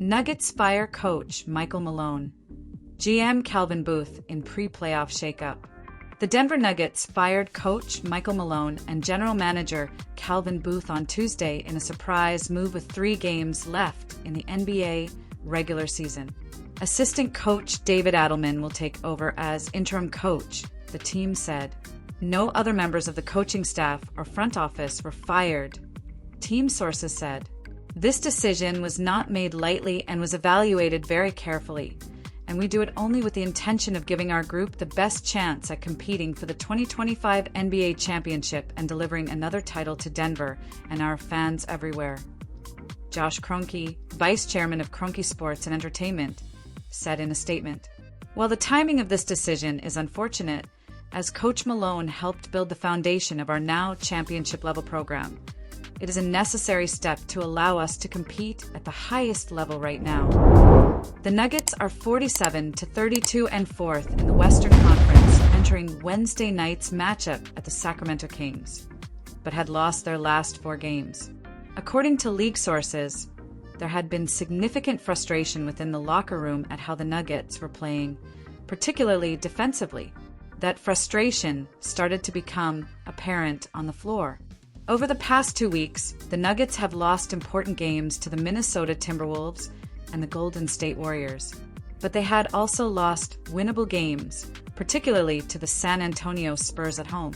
Nuggets fire coach Michael Malone. GM Calvin Booth in pre-playoff shakeup. The Denver Nuggets fired coach Michael Malone and general manager Calvin Booth on Tuesday in a surprise move with 3 games left in the NBA regular season. Assistant coach David Adelman will take over as interim coach, the team said. No other members of the coaching staff or front office were fired, team sources said. This decision was not made lightly and was evaluated very carefully, and we do it only with the intention of giving our group the best chance at competing for the 2025 NBA championship and delivering another title to Denver and our fans everywhere. Josh Kroenke, vice chairman of Kroenke Sports and Entertainment, said in a statement. While the timing of this decision is unfortunate, as Coach Malone helped build the foundation of our now championship-level program, it is a necessary step to allow us to compete at the highest level right now. The Nuggets are 47-32 and 4th in the Western Conference, entering Wednesday night's matchup at the Sacramento Kings, but had lost their last 4 games. According to league sources, there had been significant frustration within the locker room at how the Nuggets were playing, particularly defensively. That frustration started to become apparent on the floor. Over the past 2 weeks, the Nuggets have lost important games to the Minnesota Timberwolves and the Golden State Warriors. But they had also lost winnable games, particularly to the San Antonio Spurs at home.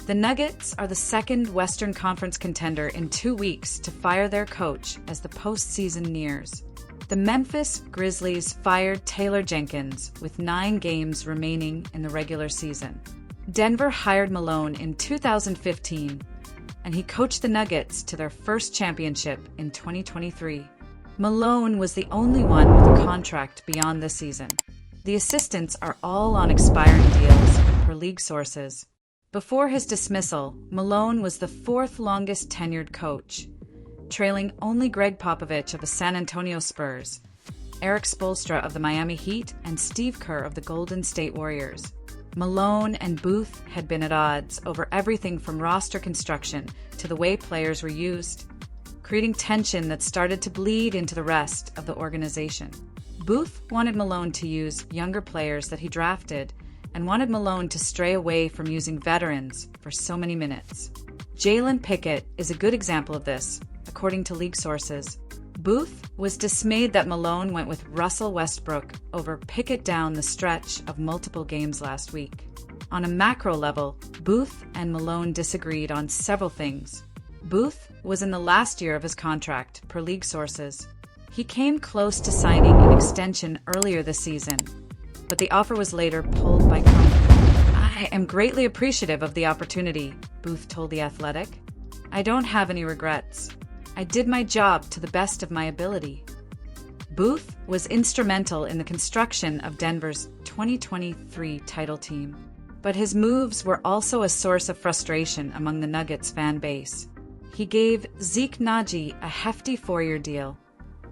The Nuggets are the second Western Conference contender in 2 weeks to fire their coach as the postseason nears. The Memphis Grizzlies fired Taylor Jenkins with 9 games remaining in the regular season. Denver hired Malone in 2015, and he coached the Nuggets to their first championship in 2023. Malone was the only one with a contract beyond this season. The assistants are all on expiring deals, per league sources. Before his dismissal, Malone was the 4th longest tenured coach, trailing only Greg Popovich of the San Antonio Spurs, Eric Spoelstra of the Miami Heat, and Steve Kerr of the Golden State Warriors. Malone and Booth had been at odds over everything from roster construction to the way players were used, creating tension that started to bleed into the rest of the organization. Booth wanted Malone to use younger players that he drafted and wanted Malone to stray away from using veterans for so many minutes. Jalen Pickett is a good example of this, according to league sources. Booth was dismayed that Malone went with Russell Westbrook over Pickett down the stretch of multiple games last week. On a macro level, Booth and Malone disagreed on several things. Booth was in the last year of his contract, per league sources. He came close to signing an extension earlier this season, but the offer was later pulled by Kroenke. I am greatly appreciative of the opportunity, Booth told The Athletic. I don't have any regrets. I did my job to the best of my ability. Booth was instrumental in the construction of Denver's 2023 title team, but his moves were also a source of frustration among the Nuggets fan base. He gave Zeke Naji a hefty 4-year deal,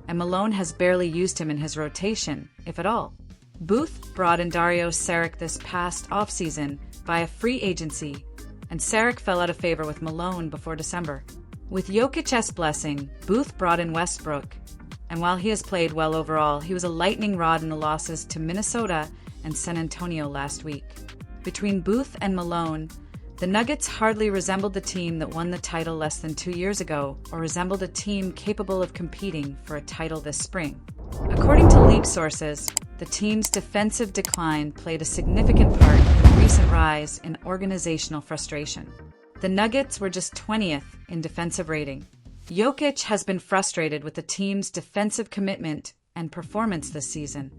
and Malone has barely used him in his rotation, if at all. Booth brought in Dario Saric this past offseason via free agency, and Saric fell out of favor with Malone before December. With Jokic's blessing, Booth brought in Westbrook, and while he has played well overall, he was a lightning rod in the losses to Minnesota and San Antonio last week. Between Booth and Malone, the Nuggets hardly resembled the team that won the title less than 2 years ago, or resembled a team capable of competing for a title this spring. According to league sources, the team's defensive decline played a significant part in the recent rise in organizational frustration. The Nuggets were just 20th in defensive rating. Jokic has been frustrated with the team's defensive commitment and performance this season.